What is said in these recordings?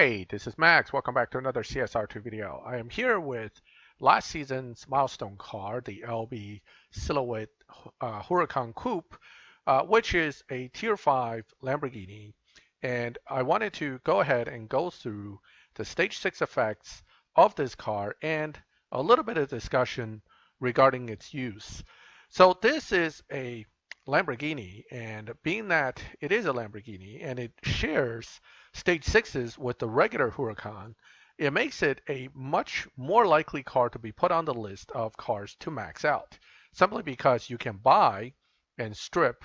Hey, this is Max. Welcome back to another CSR2 video. I am here with last season's milestone car, the LB Silhouette Huracan Coupe, which is a Tier 5 Lamborghini. And I wanted to go ahead and go through the Stage 6 effects of this car and a little bit of discussion regarding its use. So this is a Lamborghini, and being that it is a Lamborghini and it shares stage sixes with the regular Huracan, it makes it a much more likely car to be put on the list of cars to max out, simply because you can buy and strip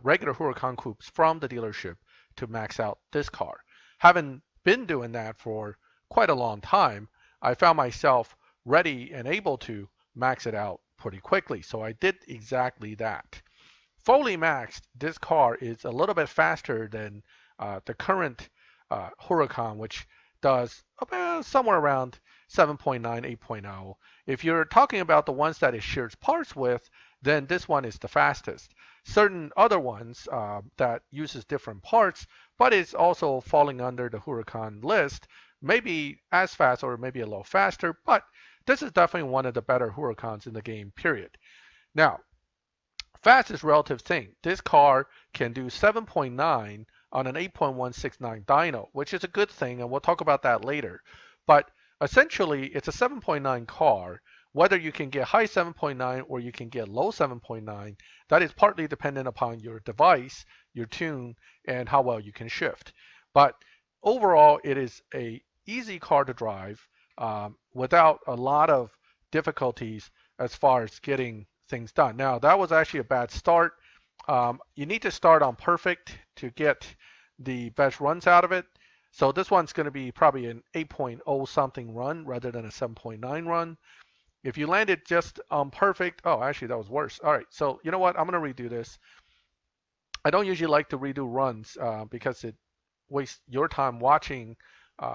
regular Huracan coupes from the dealership to max out this car. Having been doing that for quite a long time, I found myself ready and able to max it out pretty quickly. So I did exactly that. Fully maxed, this car is a little bit faster than the current Huracan, which does about somewhere around 7.9, 8.0. If you're talking about the ones that it shares parts with, then this one is the fastest. Certain other ones that uses different parts, but it's also falling under the Huracan list, maybe as fast or maybe a little faster, but this is definitely one of the better Huracans in the game, period. Now, fast is a relative thing. This car can do 7.9 on an 8.169 dyno, which is a good thing, and we'll talk about that later. But essentially, it's a 7.9 car. Whether you can get high 7.9 or you can get low 7.9, that is partly dependent upon your device, your tune, and how well you can shift. But overall, it is a easy car to drive without a lot of difficulties as far as getting things done. Now, that was actually a bad start. You need to start on perfect to get the best runs out of it. So this one's going to be probably an 8.0 something run rather than a 7.9 run. If you landed just on perfect, oh, actually that was worse. All right, so you know what? I'm going to redo this. I don't usually like to redo runs because it wastes your time watching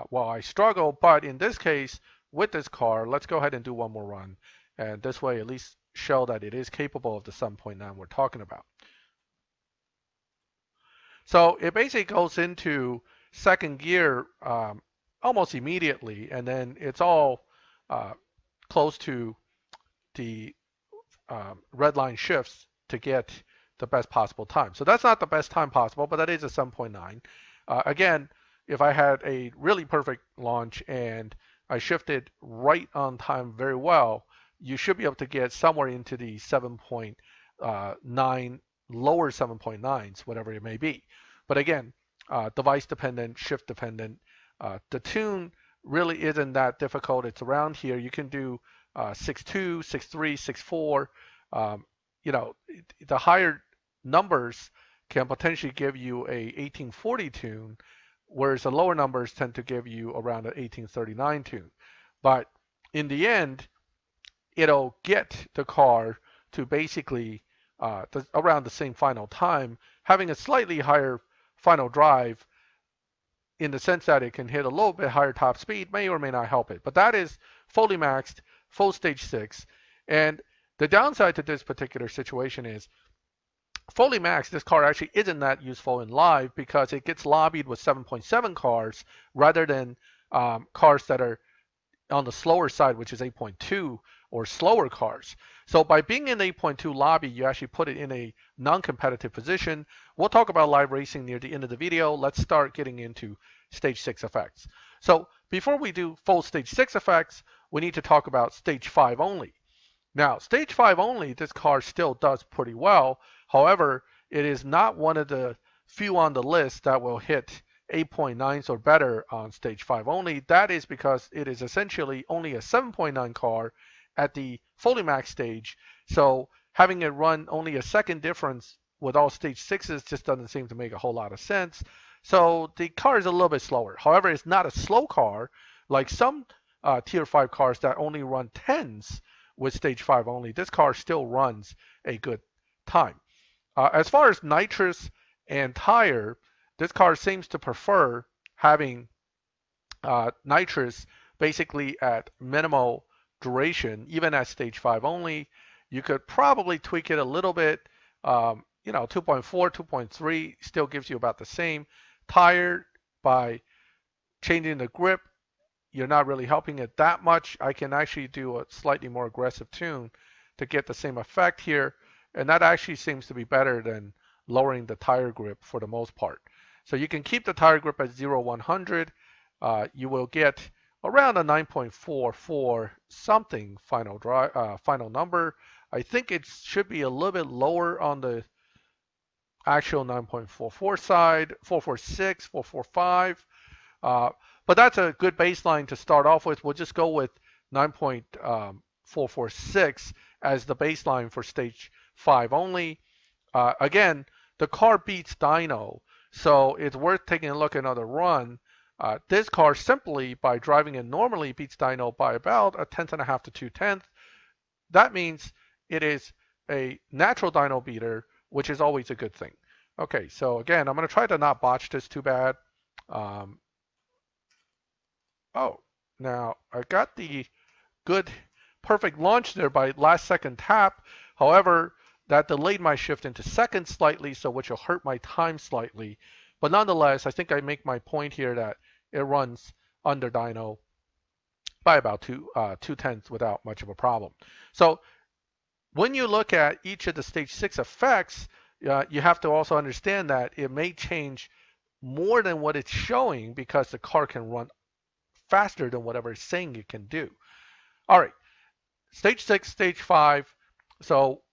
while I struggle. But in this case, with this car, let's go ahead and do one more run. And this way, at least show that it is capable of the 7.9 we're talking about. So it basically goes into second gear almost immediately, and then it's all close to the red line shifts to get the best possible time. So that's not the best time possible, but that is a 7.9. Again, if I had a really perfect launch and I shifted right on time very well, you should be able to get somewhere into the 7.9, lower 7.9s, whatever it may be. But again, device dependent, shift dependent. The tune really isn't that difficult. It's around here. You can do 6.2, 6.3, 6.4. You know, the higher numbers can potentially give you a 1840 tune, whereas the lower numbers tend to give you around an 1839 tune. But in the end, it'll get the car to basically around the same final time, having a slightly higher final drive in the sense that it can hit a little bit higher top speed, may or may not help it. But that is fully maxed, full stage 6. And the downside to this particular situation is fully maxed, this car actually isn't that useful in live because it gets lobbied with 7.7 cars rather than cars that are on the slower side, which is 8.2 or slower cars. So by being in the 8.2 lobby, you actually put it in a non-competitive position. We'll talk about live racing near the end of the video. Let's start getting into stage 6 effects. So before we do full stage 6 effects, we need to talk about stage 5 only. Now, stage 5 only, this car still does pretty well. However, it is not one of the few on the list that will hit 8.9s or better on stage 5 only. That is because it is essentially only a 7.9 car at the fully max stage. So having it run only a second difference with all stage 6s just doesn't seem to make a whole lot of sense. So the car is a little bit slower. However, it's not a slow car like some tier 5 cars that only run 10s with stage 5 only. This car still runs a good time. As far as nitrous and tire, this car seems to prefer having nitrous basically at minimal duration, even at stage 5 only. You could probably tweak it a little bit. 2.4, 2.3 still gives you about the same. Tire by changing the grip, you're not really helping it that much. I can actually do a slightly more aggressive tune to get the same effect here. And that actually seems to be better than lowering the tire grip for the most part. So you can keep the tire grip at 0-100. You will get around a 9.44 something final number. I think it should be a little bit lower on the actual 9.44 side, 446, 445. But that's a good baseline to start off with. We'll just go with 9.446 as the baseline for stage 5 only. Again, the car beats dyno, so it's worth taking a look at another run. This car simply by driving it normally beats dyno by about a tenth and a half to 2/10. That means it is a natural dyno beater, which is always a good thing. Okay, so again, I'm going to try to not botch this too bad. Oh, now I got the good, perfect launch there by last second tap. However, that delayed my shift into second slightly, so which will hurt my time slightly. But nonetheless, I think I make my point here that it runs under dyno by about 2/10 without much of a problem. So when you look at each of the stage 6 effects, you have to also understand that it may change more than what it's showing because the car can run faster than whatever it's saying it can do. All right, stage 6, stage 5. So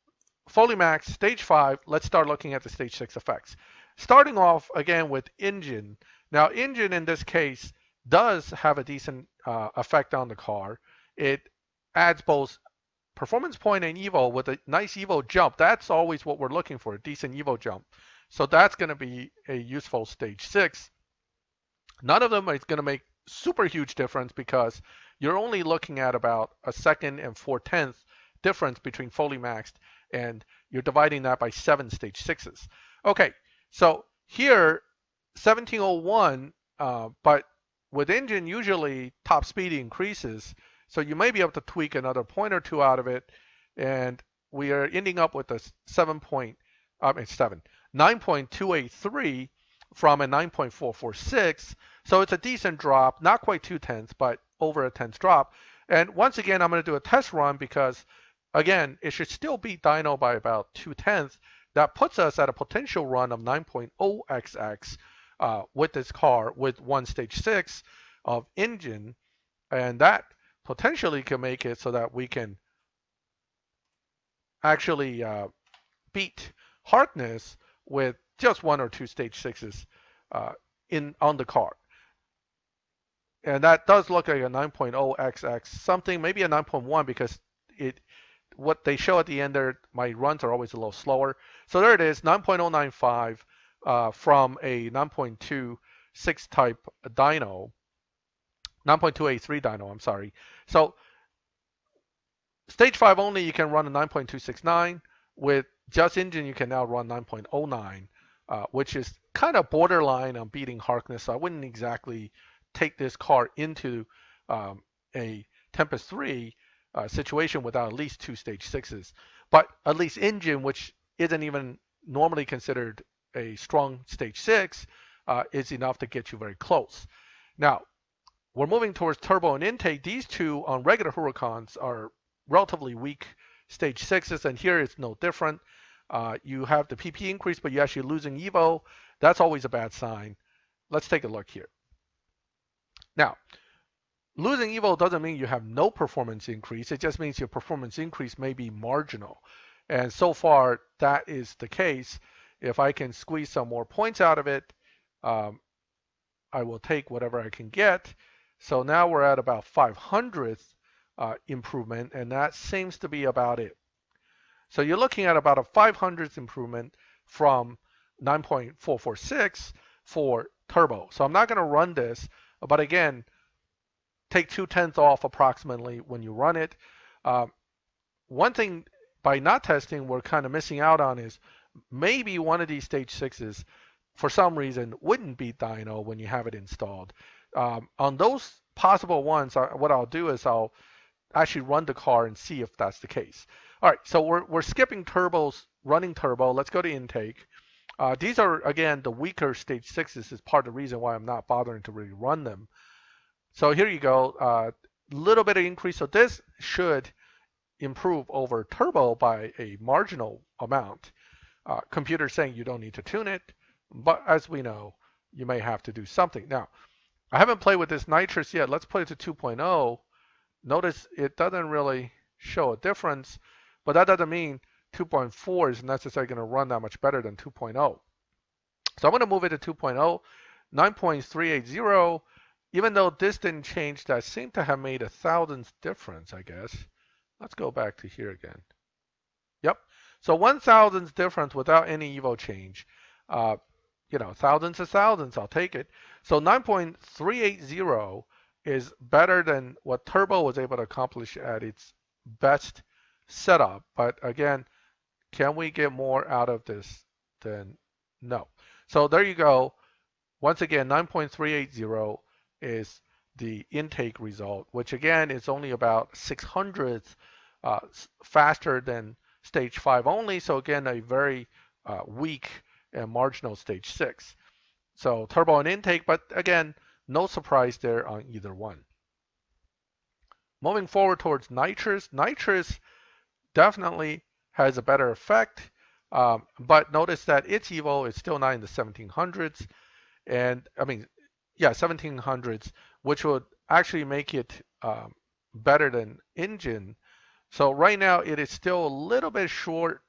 fully max, stage 5, let's start looking at the stage 6 effects. Starting off again with engine. Now engine in this case does have a decent effect on the car. It adds both performance point and evo with a nice evo jump. That's always what we're looking for, a decent evo jump. So that's going to be a useful stage 6. None of them is going to make super huge difference because you're only looking at about a second and 4/10 difference between fully maxed, and you're dividing that by 7 stage 6s. Okay, so here 1701, but with engine usually top speed increases, so you may be able to tweak another point or two out of it, and we are ending up with a 9.283 from a 9.446. So it's a decent drop, not quite 2/10, but over a 10th drop. And once again, I'm going to do a test run because, again, it should still beat dyno by about 2/10. That puts us at a potential run of 9.0xx with this car with one stage 6 of engine. And that potentially can make it so that we can actually beat hardness with just 1 or 2 stage 6s on the car. And that does look like a 9.0xx something, maybe a 9.1 because what they show at the end there, my runs are always a little slower. So there it is, 9.095 from a 9.26 type dyno, 9.283 dyno, I'm sorry. So stage 5 only, you can run a 9.269. With just engine, you can now run 9.09, which is kind of borderline on beating Harkness. So I wouldn't exactly take this car into a Tempest 3 situation without at least 2 stage 6s. But at least engine, which isn't even normally considered a strong stage 6, is enough to get you very close. Now, we're moving towards turbo and intake. These two on regular Huracans are relatively weak stage 6s, and here it's no different. You have the PP increase, but you're actually losing evo. That's always a bad sign. Let's take a look here. Now, losing evo doesn't mean you have no performance increase. It just means your performance increase may be marginal. And so far, that is the case. If I can squeeze some more points out of it, I will take whatever I can get. So now we're at about 500th improvement, and that seems to be about it. So you're looking at about a 500th improvement from 9.446 for turbo. So I'm not going to run this, but again, take 2/10 off approximately when you run it. One thing by not testing we're kind of missing out on is maybe one of these stage 6s for some reason wouldn't beat dyno when you have it installed. On those possible ones, what I'll do is I'll actually run the car and see if that's the case. All right, so we're skipping turbos, running turbo. Let's go to intake. These are, again, the weaker stage 6s is part of the reason why I'm not bothering to really run them. So here you go, little bit of increase. So this should improve over turbo by a marginal amount. Computer saying you don't need to tune it, but as we know, you may have to do something. Now, I haven't played with this nitrous yet. Let's put it to 2.0. Notice it doesn't really show a difference, but that doesn't mean 2.4 is necessarily going to run that much better than 2.0. So I'm going to move it to 2.0, 9.380. Even though this didn't change, that seemed to have made a thousandth difference, I guess. Let's go back to here again. Yep. So 1,000th difference without any Evo change. Thousands of thousands, I'll take it. So 9.380 is better than what Turbo was able to accomplish at its best setup. But again, can we get more out of this? Then no. So there you go. Once again, 9.380 is the intake result, which again is only about 600th faster than stage 5 only. So again, a very weak and marginal stage 6. So turbo and intake, but again, no surprise there on either one. Moving forward towards nitrous. Nitrous definitely has a better effect, but notice that its Evo is still not in the 1700s. And I mean, yeah, 1700s, which would actually make it better than engine. So right now it is still a little bit short.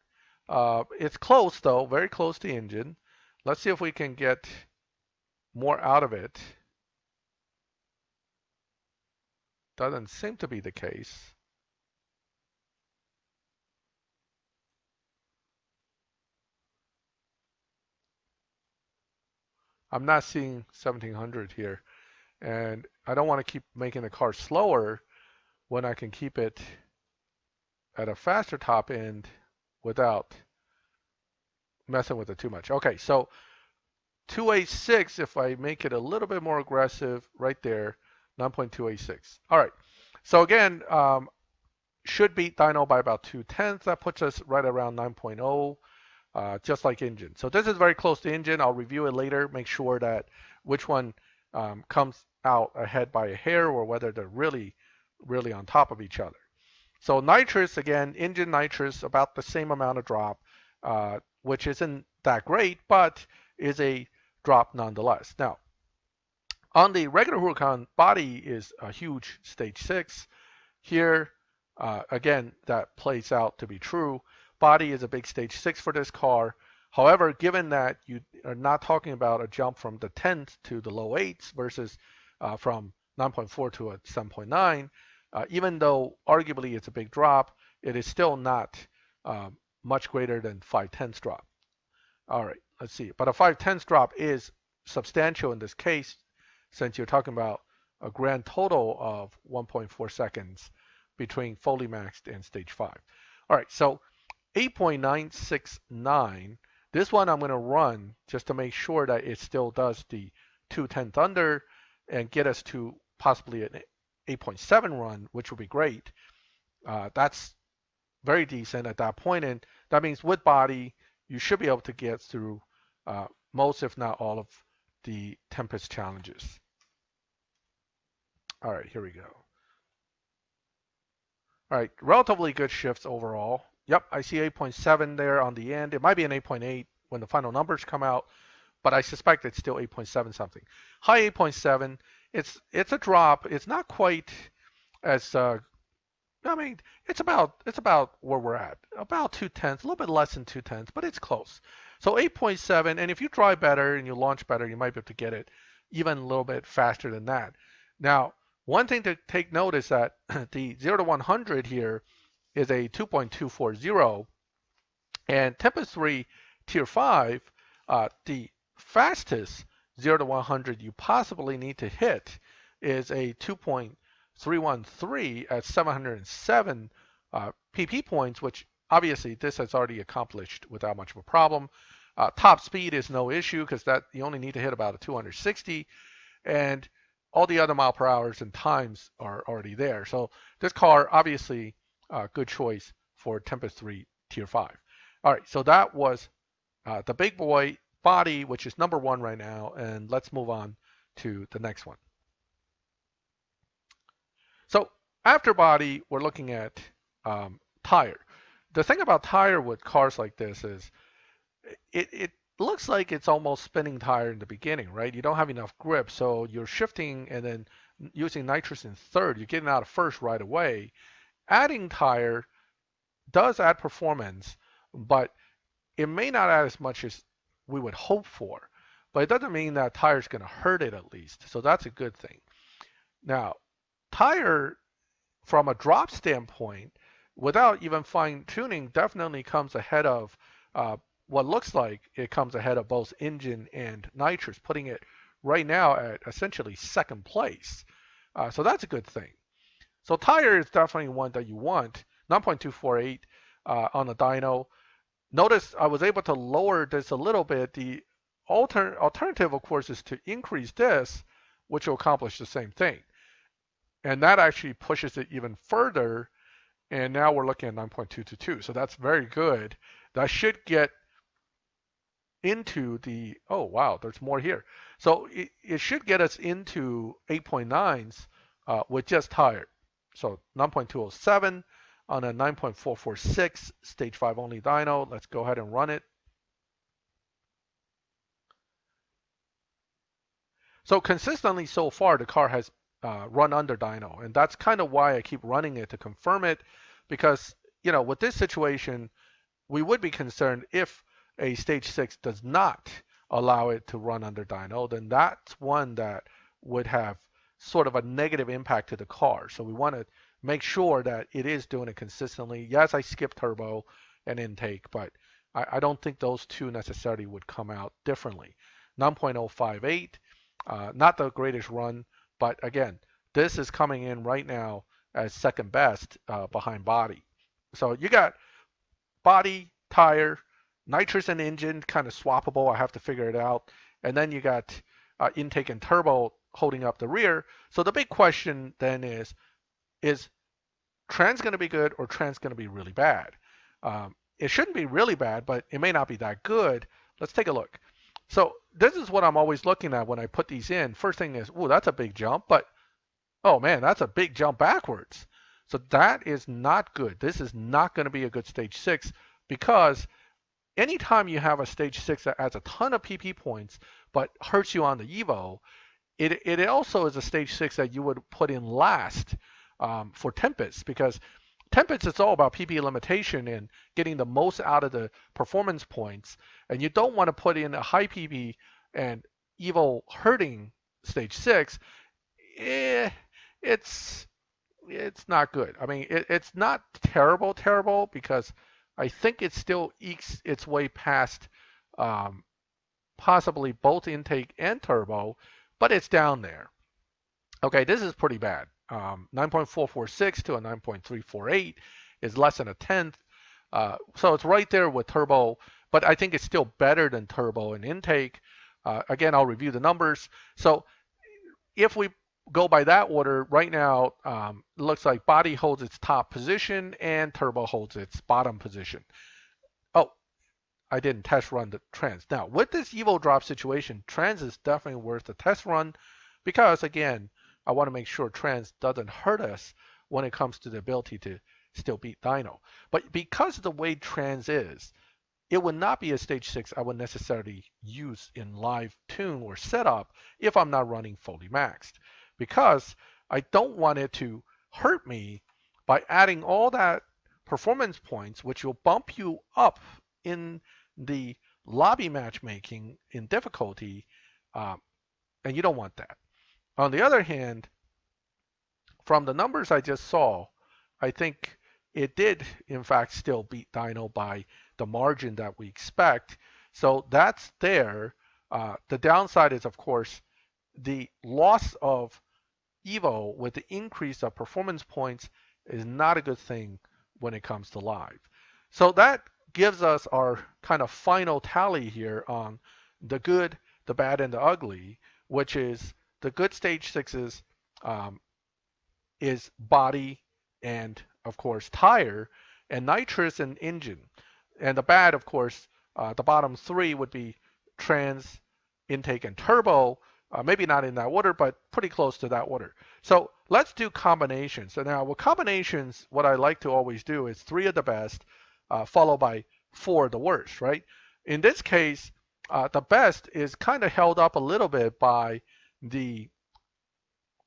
It's close though, very close to engine. Let's see if we can get more out of it. Doesn't seem to be the case. I'm not seeing 1700 here. And I don't want to keep making the car slower when I can keep it at a faster top end without messing with it too much. Okay, so 286, if I make it a little bit more aggressive right there, 9.286. All right, so again, should beat dyno by about 0.2. That puts us right around 9.0, just like engine. So this is very close to engine. I'll review it later, make sure that which one comes out ahead by a hair or whether they're really, really on top of each other. So nitrous, again, engine nitrous, about the same amount of drop, which isn't that great, but is a drop nonetheless. Now, on the regular Huracan, body is a huge stage 6. Here, again, that plays out to be true. Body is a big stage 6 for this car. However, given that you are not talking about a jump from the 10th to the low 8s versus from 9.4 to a 7.9, even though arguably it's a big drop, it is still not much greater than 5/10 drop. All right, let's see. But a 5/10 drop is substantial in this case, since you're talking about a grand total of 1.4 seconds between fully maxed and stage 5. All right, so 8.969. This one I'm going to run just to make sure that it still does the 2/10 under and get us to possibly an 8.7 run, which would be great. That's very decent at that point, and that means with body, you should be able to get through most, if not all, of the Tempest challenges. All right, here we go. All right, relatively good shifts overall. Yep, I see 8.7 there on the end. It might be an 8.8 when the final numbers come out, but I suspect it's still 8.7 something. High 8.7. It's a drop. It's not quite as I mean, it's about where we're at, about 2/10, a little bit less than 2/10, but it's close. So 8.7, and if you drive better and you launch better, you might be able to get it even a little bit faster than that. Now, one thing to take note is that the 0 to 100 here is a 2.240, and Tempest 3 Tier 5, the fastest 0 to 100 you possibly need to hit is a 2.313 at 707 PP points, which obviously this has already accomplished without much of a problem. Top speed is no issue because that you only need to hit about a 260, and all the other mile per hours and times are already there. So this car, obviously, good choice for Tempest 3 Tier 5. All right, so that was the big boy body, which is number 1 right now, and let's move on to the next one. After body, we're looking at tire. The thing about tire with cars like this is it looks like it's almost spinning tire in the beginning, right? You don't have enough grip, so you're shifting and then using nitrous in third, you're getting out of first right away. Adding tire does add performance, but it may not add as much as we would hope for. But it doesn't mean that tire is going to hurt it at least, so that's a good thing. Now, tire from a drop standpoint, without even fine tuning, definitely comes ahead of what looks like it comes ahead of both engine and nitrous, putting it right now at essentially second place. So that's a good thing. So tire is definitely one that you want. 9.248 on the dyno. Notice I was able to lower this a little bit. The alternative, of course, is to increase this, which will accomplish the same thing. And that actually pushes it even further. And now we're looking at 9.222. So that's very good. That should get into the, oh, wow, there's more here. So it should get us into 8.9s with just tire. So 9.207 on a 9.446 stage 5 only dyno. Let's go ahead and run it. So consistently so far, the car has run under dyno, and that's kind of why I keep running it to confirm it, because with this situation, we would be concerned if a stage 6 does not allow it to run under dyno, then that's one that would have sort of a negative impact to the car. So we want to make sure that it is doing it consistently. Yes, I skipped turbo and intake, but I don't think those two necessarily would come out differently. 9.058, not the greatest run, but again, this is coming in right now as second best behind body. So you got body, tire, nitrous and engine kind of swappable. I have to figure it out. And then you got intake and turbo holding up the rear. So the big question then is trans going to be good or trans going to be really bad? It shouldn't be really bad, but it may not be that good. Let's take a look. So this is what I'm always looking at when I put these in. First thing is, oh, that's a big jump, but oh man, that's a big jump backwards. So that is not good. This is not going to be a good stage 6, because anytime you have a stage 6 that adds a ton of PP points but hurts you on the Evo, it also is a stage 6 that you would put in last for Tempest, because Tempest is all about PP limitation and getting the most out of the performance points, and you don't want to put in a high PP and Evo hurting stage 6. It's not good. I mean, it's not terrible, because I think it still ekes its way past possibly both intake and turbo, but it's down there. Okay, this is pretty bad. 9.446 to a 9.348 is less than a tenth. So it's right there with turbo, but I think it's still better than turbo in intake. Again, I'll review the numbers. So if we go by that order, right now, it looks like body holds its top position and turbo holds its bottom position. Oh, I didn't test run the trans. Now, with this Evo drop situation, trans is definitely worth a test run, because, again, I want to make sure trans doesn't hurt us when it comes to the ability to still beat dyno. But because of the way trans is, it would not be a stage 6 I would necessarily use in live tune or setup if I'm not running fully maxed, because I don't want it to hurt me by adding all that performance points, which will bump you up in the lobby matchmaking in difficulty, and you don't want that. On the other hand, from the numbers I just saw, I think it did, in fact, still beat dyno by the margin that we expect. So that's there. The downside is, of course, the loss of Evo with the increase of performance points is not a good thing when it comes to live. So that gives us our kind of final tally here on the good, the bad, and the ugly, which is the good stage 6s is body and, of course, tire, and nitrous and engine. And the bad, of course, the bottom three would be trans, intake, and turbo. Maybe not in that order, but pretty close to that order. So let's do combinations. So now with combinations, what I like to always do is 3 of the best, followed by 4 of the worst, right? In this case, the best is kind of held up a little bit by the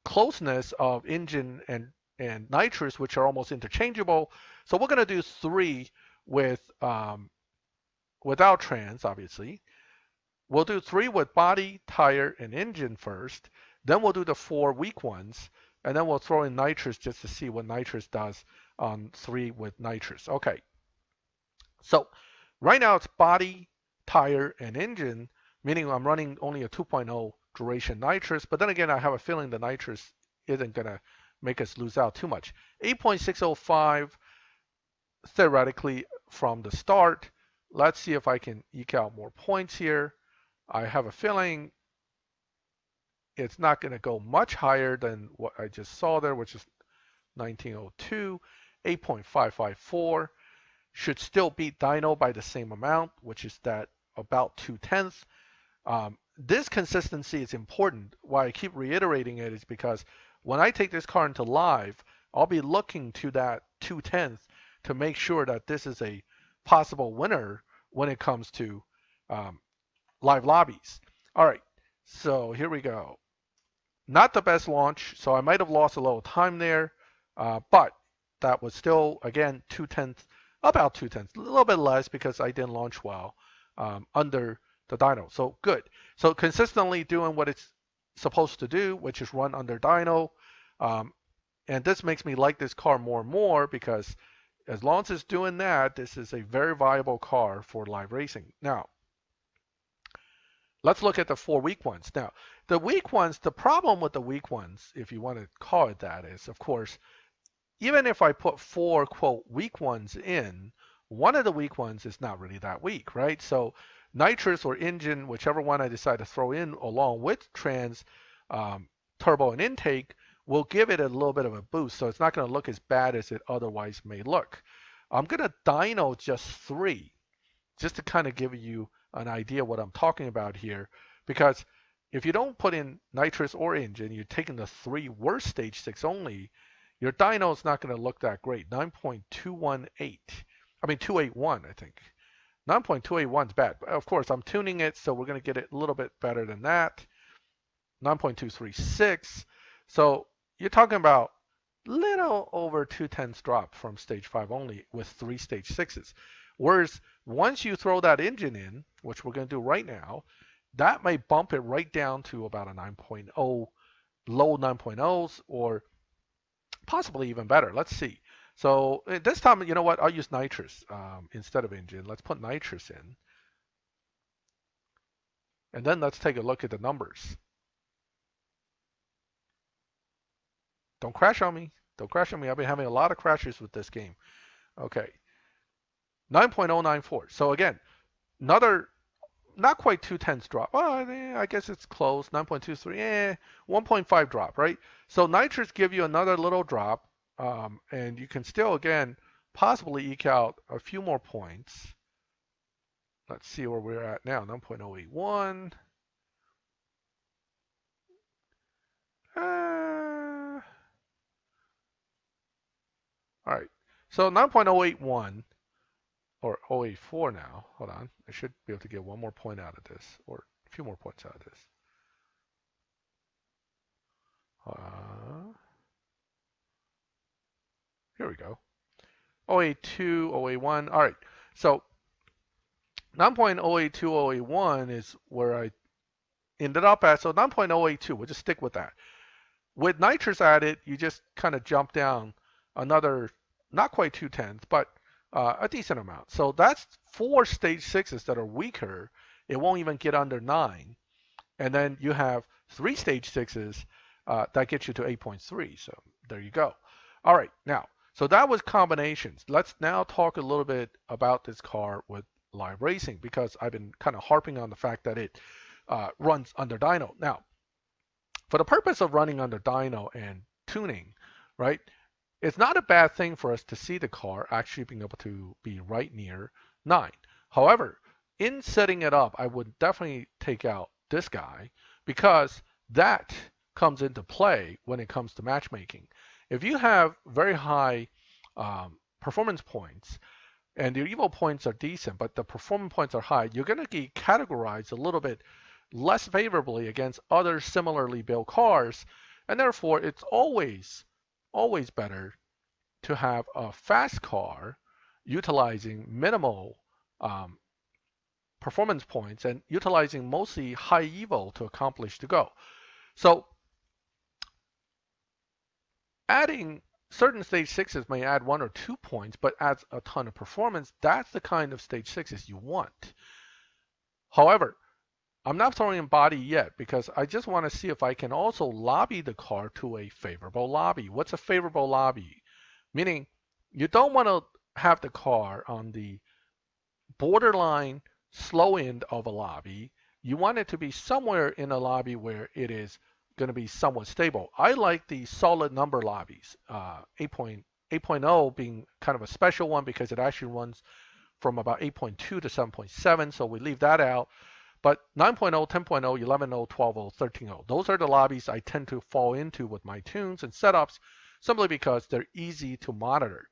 closeness of engine and nitrous, which are almost interchangeable. So we're going to do 3 with without trans, obviously. We'll do 3 with body, tire, and engine first. Then we'll do the 4 weak ones, and then we'll throw in nitrous just to see what nitrous does on 3 with nitrous. Okay. So right now it's body, tire, and engine, meaning I'm running only a 2.0 duration nitrous, but then again, I have a feeling the nitrous isn't going to make us lose out too much. 8.605 theoretically from the start. Let's see if I can eke out more points here. I have a feeling it's not going to go much higher than what I just saw there, which is 1902. 8.554 should still beat dyno by the same amount, which is that about 2/10. This consistency is important. Why I keep reiterating it is because when I take this car into live, I'll be looking to that 2/10 to make sure that this is a possible winner when it comes to live lobbies. All right, so here we go. Not the best launch, so I might have lost a little time there, but that was still, again, 2/10, about 2/10, a little bit less because I didn't launch well under the dyno. So good. So consistently doing what it's supposed to do, which is run under dyno. And this makes me like this car more and more because as long as it's doing that, this is a very viable car for live racing. Now, let's look at the 4 weak ones. Now, the weak ones, the problem with the weak ones, if you want to call it that, is, of course, even if I put 4, quote, weak ones in, one of the weak ones is not really that weak, right? So nitrous or engine, whichever one I decide to throw in along with trans, turbo, and intake, will give it a little bit of a boost. So it's not going to look as bad as it otherwise may look. I'm going to dyno just 3, just to kind of give you an idea what I'm talking about here. Because if you don't put in nitrous or engine, you're taking the 3 worst stage 6 only, your dyno is not going to look that great. 281, I think. 9.281 is bad. Of course, I'm tuning it, so we're going to get it a little bit better than that. 9.236. So you're talking about little over 2/10 drop from stage 5 only with 3 stage 6s. Whereas once you throw that engine in, which we're going to do right now, that may bump it right down to about a 9.0, low 9.0s, or possibly even better. Let's see. So this time, you know what? I'll use nitrous instead of engine. Let's put nitrous in. And then let's take a look at the numbers. Don't crash on me. Don't crash on me. I've been having a lot of crashes with this game. Okay. 9.094. So again, another not quite 2/10 drop. Well, I guess it's close. 9.23, 1.5 drop, right? So nitrous give you another little drop, and you can still, again, possibly eke out a few more points. Let's see where we're at now. 9.081. All right. So 9.081. Or 084 now. Hold on. I should be able to get one more point out of this, or a few more points out of this. Here we go. 082, 081. All right. So 9.082, 081 is where I ended up at. So 9.082, we'll just stick with that. With nitrous added, you just kind of jump down another, not quite 2/10, but a decent amount. So that's 4 stage 6s that are weaker. It won't even get under 9. And then you have 3 stage 6s that get you to 8.3. So there you go. All right, now, so that was combinations. Let's now talk a little bit about this car with live racing, because I've been kind of harping on the fact that it runs under dyno. Now, for the purpose of running under dyno and tuning, right, it's not a bad thing for us to see the car actually being able to be right near 9. However, in setting it up, I would definitely take out this guy, because that comes into play when it comes to matchmaking. If you have very high performance points and your evo points are decent, but the performance points are high, you're going to get categorized a little bit less favorably against other similarly built cars, and therefore it's always better to have a fast car utilizing minimal um, performance points and utilizing mostly high evo to accomplish the goal. So adding certain stage sixes may add 1 or 2 points, but adds a ton of performance. That's the kind of stage sixes you want. However, I'm not throwing in body yet because I just want to see if I can also lobby the car to a favorable lobby. What's a favorable lobby? Meaning you don't want to have the car on the borderline slow end of a lobby. You want it to be somewhere in a lobby where it is going to be somewhat stable. I like the solid number lobbies, 8.0 being kind of a special one because it actually runs from about 8.2 to 7.7, so we leave that out. But 9.0, 10.0, 11.0, 12.0, 13.0, those are the lobbies I tend to fall into with my tunes and setups simply because they're easy to monitor.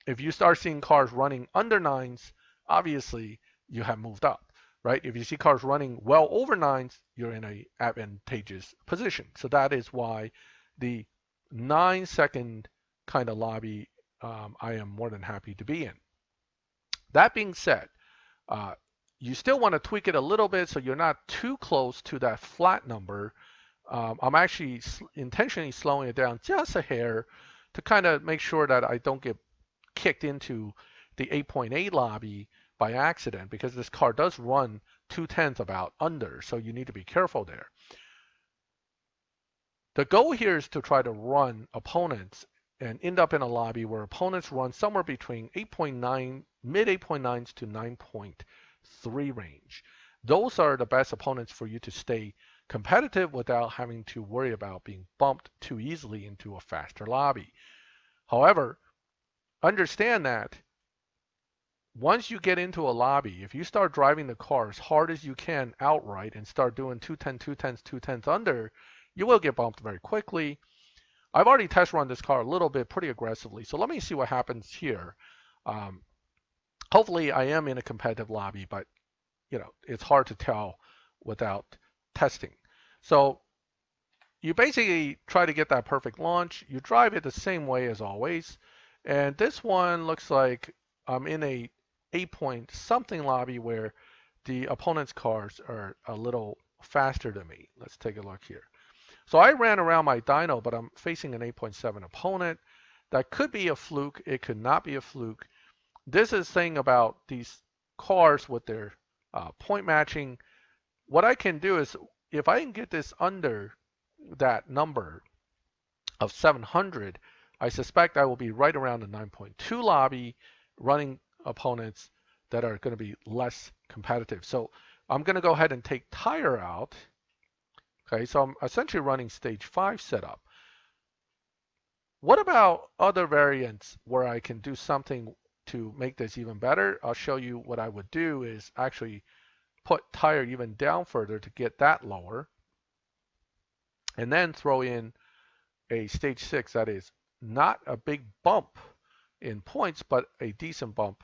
If you start seeing cars running under nines, obviously you have moved up, right? If you see cars running well over nines, you're in an advantageous position. So that is why the 9-second kind of lobby I am more than happy to be in. That being said, you still want to tweak it a little bit so you're not too close to that flat number. I'm actually intentionally slowing it down just a hair to kind of make sure that I don't get kicked into the 8.8 lobby by accident because this car does run 2/10 about under, so you need to be careful there. The goal here is to try to run opponents and end up in a lobby where opponents run somewhere between 8.9, mid 8.9s to 9.3 range. Those are the best opponents for you to stay competitive without having to worry about being bumped too easily into a faster lobby. However, understand that once you get into a lobby, if you start driving the car as hard as you can outright and start doing 210, 210s, 210s under, you will get bumped very quickly. I've already test run this car a little bit pretty aggressively, so let me see what happens here. Hopefully I am in a competitive lobby, but it's hard to tell without testing. So you basically try to get that perfect launch. You drive it the same way as always. And this one looks like I'm in a 8 point something lobby where the opponent's cars are a little faster than me. Let's take a look here. So I ran around my dyno, but I'm facing an 8.7 opponent. That could be a fluke. It could not be a fluke. This is saying about these cars with their point matching. What I can do is if I can get this under that number of 700, I suspect I will be right around the 9.2 lobby running opponents that are going to be less competitive. So I'm going to go ahead and take tire out. Okay, so I'm essentially running stage 5 setup. What about other variants where I can do something to make this even better? I'll show you what I would do is actually put tire even down further to get that lower, and then throw in a stage 6 that is not a big bump in points, but a decent bump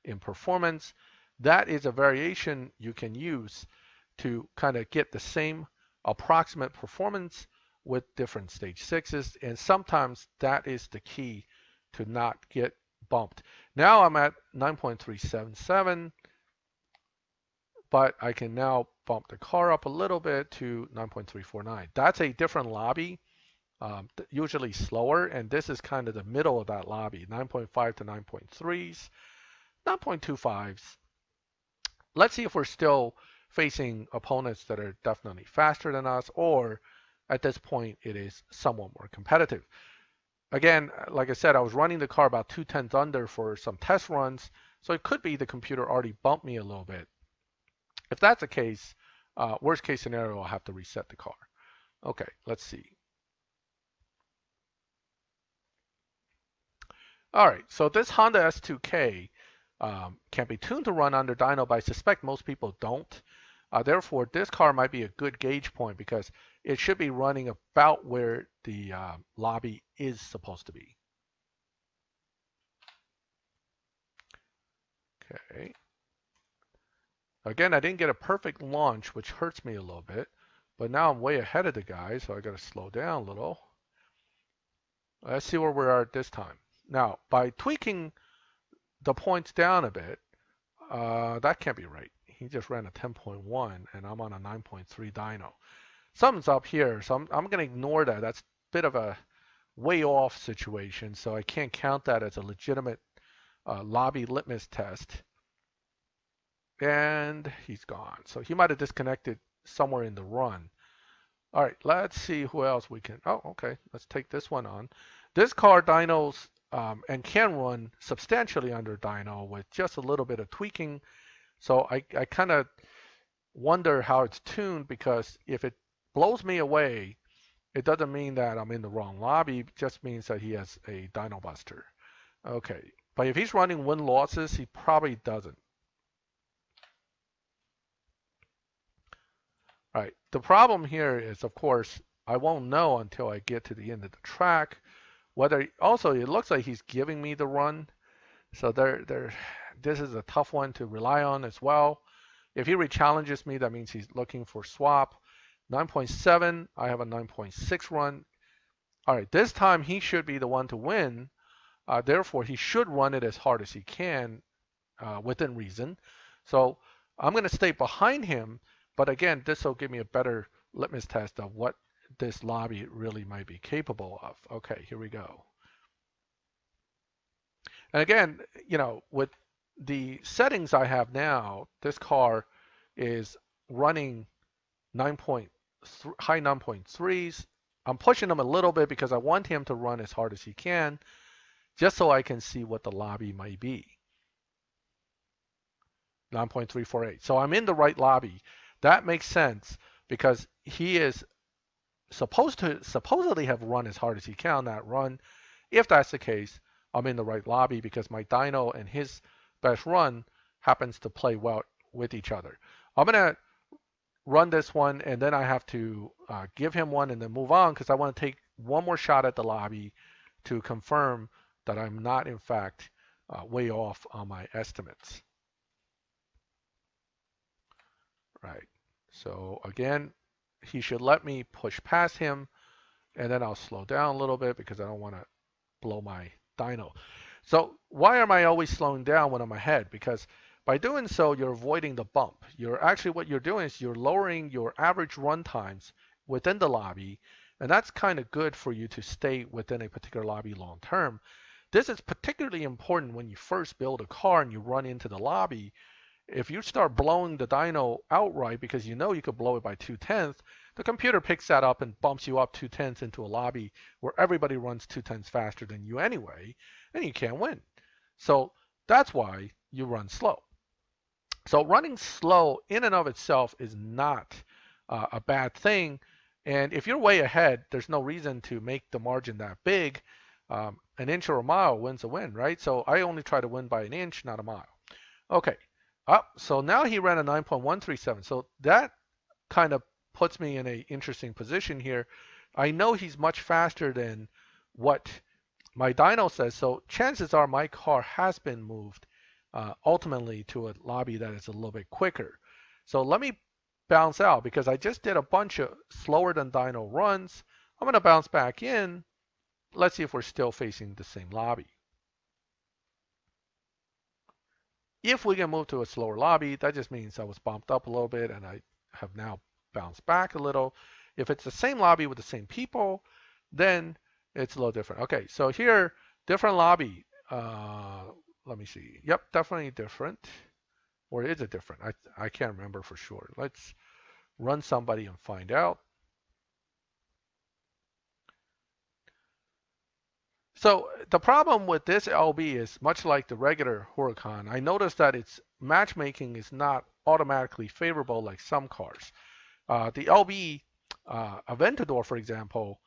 in performance. That is a variation you can use to kind of get the same approximate performance with different stage 6s, and sometimes that is the key to not get bumped. Now I'm at 9.377, but I can now bump the car up a little bit to 9.349. That's a different lobby, usually slower, and this is kind of the middle of that lobby, 9.5 to 9.3s, 9.25s. Let's see if we're still facing opponents that are definitely faster than us, or at this point it is somewhat more competitive. Again, like I said, I was running the car about 2/10 under for some test runs, so it could be the computer already bumped me a little bit. If that's the case, worst case scenario, I'll have to reset the car. Okay, let's see. All right, so this Honda S2K can be tuned to run under dyno, but I suspect most people don't. Therefore, this car might be a good gauge point because it should be running about where the lobby is supposed to be. Okay. Again, I didn't get a perfect launch, which hurts me a little bit, but now I'm way ahead of the guy, so I got to slow down a little. Let's see where we are at this time. Now, by tweaking the points down a bit, that can't be right. He just ran a 10.1 and I'm on a 9.3 dyno. Something's up here, so I'm going to ignore that. That's a bit of a way off situation, so I can't count that as a legitimate lobby litmus test. And he's gone. So he might have disconnected somewhere in the run. All right, let's see who else we can. Oh, okay. Let's take this one on. This car dynos and can run substantially under dyno with just a little bit of tweaking. So I kind of wonder how it's tuned, because if it blows me away, it doesn't mean that I'm in the wrong lobby. It just means that he has a dyno buster. Okay, but if he's running win losses, he probably doesn't. All right, the problem here is, of course, I won't know until I get to the end of the track whether. Also, it looks like he's giving me the run, so this is a tough one to rely on as well. If he rechallenges me, that means he's looking for swap. 9.7, I have a 9.6 run. All right, this time he should be the one to win. Therefore, he should run it as hard as he can within reason. So I'm going to stay behind him. But again, this will give me a better litmus test of what this lobby really might be capable of. Okay, here we go. And again, with the settings I have now, this car is running high 9.3s. I'm pushing him a little bit because I want him to run as hard as he can, just so I can see what the lobby might be. 9.348. So I'm in the right lobby. That makes sense because he is supposedly have run as hard as he can on that run. If that's the case, I'm in the right lobby because my dyno and his best run happens to play well with each other. I'm going to run this one, and then I have to give him one and then move on because I want to take one more shot at the lobby to confirm that I'm not, in fact, way off on my estimates. Right. So again, he should let me push past him, and then I'll slow down a little bit because I don't want to blow my dyno. So why am I always slowing down when I'm ahead? Because by doing so, you're avoiding the bump. What you're doing is you're lowering your average run times within the lobby, and that's kind of good for you to stay within a particular lobby long term. This is particularly important when you first build a car and you run into the lobby. If you start blowing the dyno outright because you know you could blow it by 2/10, the computer picks that up and bumps you up 2/10 into a lobby where everybody runs 2/10 faster than you anyway, and you can't win. So that's why you run slow. So running slow in and of itself is not a bad thing. And if you're way ahead, there's no reason to make the margin that big. An inch or a mile wins a win, right? So I only try to win by an inch, not a mile. Okay. So now he ran a 9.137. So that kind of puts me in an interesting position here. I know he's much faster than what my dyno says. So chances are my car has been moved ultimately to a lobby that is a little bit quicker. So let me bounce out because I just did a bunch of slower than dyno runs. I'm going to bounce back in. Let's see if we're still facing the same lobby. If we can move to a slower lobby, that just means I was bumped up a little bit and I have now bounced back a little. If it's the same lobby with the same people, then it's a little different. Okay, so here, different lobby. Let me see. Yep, definitely different. Or is it different? I can't remember for sure. Let's run somebody and find out. So the problem with this LB is much like the regular Huracan. I noticed that its matchmaking is not automatically favorable like some cars. The LB Aventador, for example,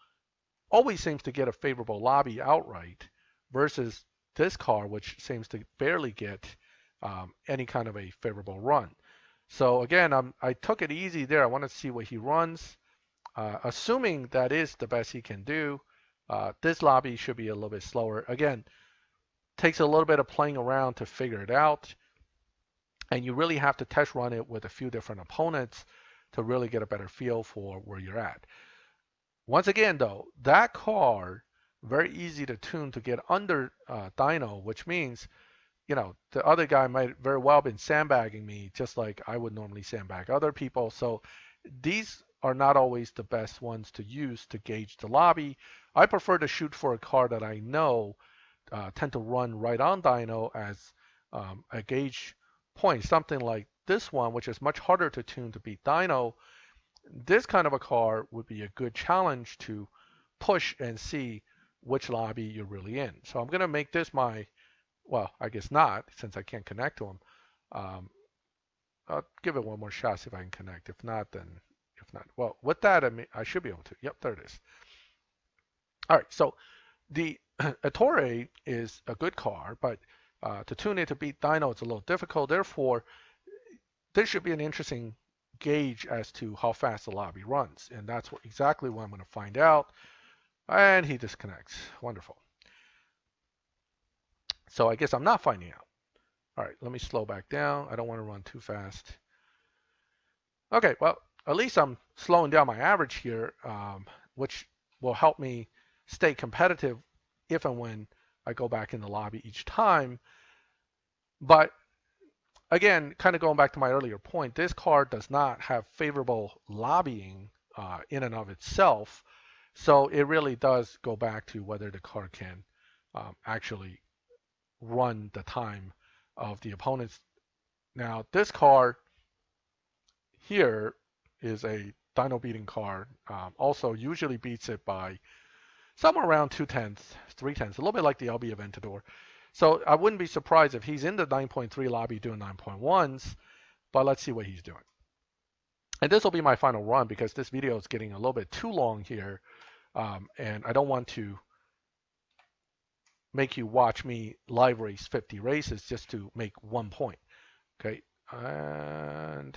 always seems to get a favorable lobby outright versus this car, which seems to barely get any kind of a favorable run. So again, I took it easy there. I want to see what he runs. assuming that is the best he can do, this lobby should be a little bit slower. Again, takes a little bit of playing around to figure it out, and you really have to test run it with a few different opponents to really get a better feel for where you're at. Once again, though, that car very easy to tune to get under dyno, which means the other guy might very well have been sandbagging me just like I would normally sandbag other people. So these are not always the best ones to use to gauge the lobby. I prefer to shoot for a car that I know tend to run right on dyno as a gauge point, something like this one, which is much harder to tune to beat dyno. This kind of a car would be a good challenge to push and see which lobby you're really in. So I'm going to make this my, well, I guess not, since I can't connect to them. I'll give it one more shot, see if I can connect. If not, then if not. Well, with that, I should be able to. Yep, there it is. All right, so the Ettore is a good car, but to tune it to beat dyno, it's a little difficult. Therefore, this should be an interesting gauge as to how fast the lobby runs. And that's exactly what I'm going to find out. And he disconnects. Wonderful. So I guess I'm not finding out. All right, let me slow back down. I don't want to run too fast. Okay, well, at least I'm slowing down my average here, which will help me stay competitive if and when I go back in the lobby each time. But again, kind of going back to my earlier point, this car does not have favorable lobbying in and of itself. So it really does go back to whether the car can actually run the time of the opponents. Now, this car here is a dyno beating car. Also, usually beats it by somewhere around 2/10, 3/10, a little bit like the LB Aventador. So I wouldn't be surprised if he's in the 9.3 lobby doing 9.1s, but let's see what he's doing. And this will be my final run because this video is getting a little bit too long here, and I don't want to make you watch me live race 50 races just to make 1 point. Okay, and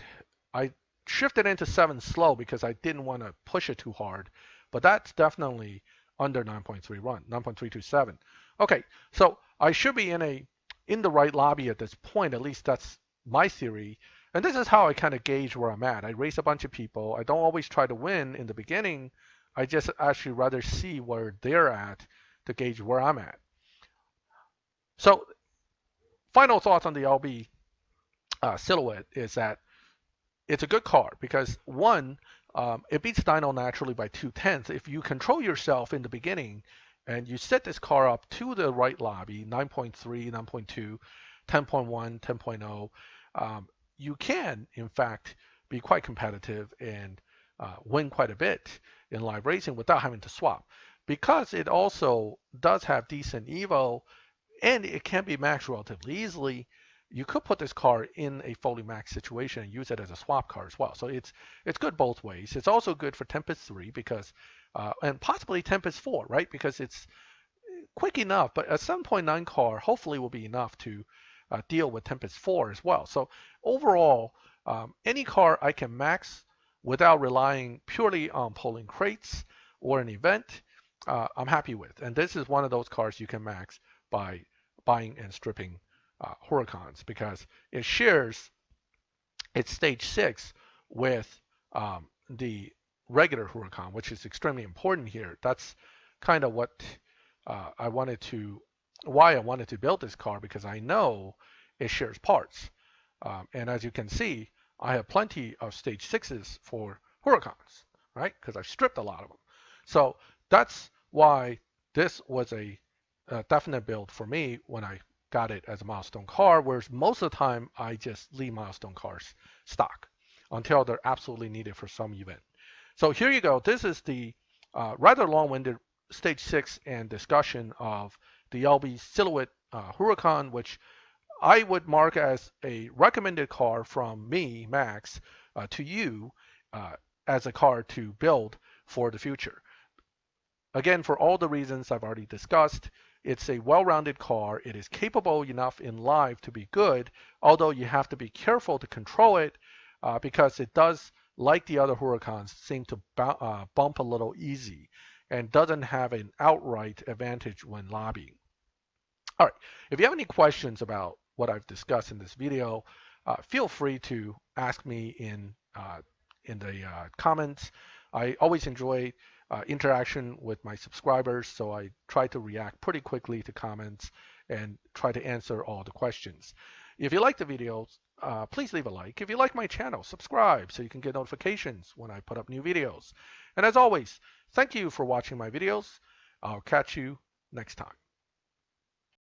I shifted into 7 slow because I didn't want to push it too hard, but that's definitely under 9.3 run, 9.327. Okay, so I should be in the right lobby at this point. At least that's my theory. And this is how I kind of gauge where I'm at. I race a bunch of people. I don't always try to win in the beginning. I just actually rather see where they're at to gauge where I'm at. So final thoughts on the LB Silhouette is that it's a good car because one, it beats dyno naturally by 2/10. If you control yourself in the beginning and you set this car up to the right lobby, 9.3, 9.2, 10.1, 10.0, you can, in fact, be quite competitive and win quite a bit in live racing without having to swap. Because it also does have decent evo and it can be maxed relatively easily, you could put this car in a fully maxed situation and use it as a swap car as well. So it's good both ways. It's also good for Tempest 3 because, and possibly Tempest 4, right? Because it's quick enough, but a 7.9 car hopefully will be enough to deal with Tempest 4 as well. So overall, any car I can max without relying purely on pulling crates or an event, I'm happy with. And this is one of those cars you can max by buying and stripping Huracans because it shares its stage 6 with the regular Huracan, which is extremely important here. That's kind of what why I wanted to build this car, because I know it shares parts. And as you can see, I have plenty of stage 6s for Huracans, right? Because I've stripped a lot of them. So that's why this was a definite build for me when I got it as a milestone car, whereas most of the time I just leave milestone cars stock until they're absolutely needed for some event. So here you go. This is the rather long-winded stage 6 and discussion of the LB Silhouette Huracan, which I would mark as a recommended car from me, Max, to you as a car to build for the future. Again, for all the reasons I've already discussed, it's a well-rounded car. It is capable enough in live to be good, although you have to be careful to control it because it does like the other Huracans, seem to bump a little easy and doesn't have an outright advantage when lobbying. All right, if you have any questions about what I've discussed in this video, feel free to ask me in the comments. I always enjoy interaction with my subscribers, so I try to react pretty quickly to comments and try to answer all the questions. If you like the videos, please leave a like. If you like my channel, subscribe so you can get notifications when I put up new videos. And as always, thank you for watching my videos. I'll catch you next time.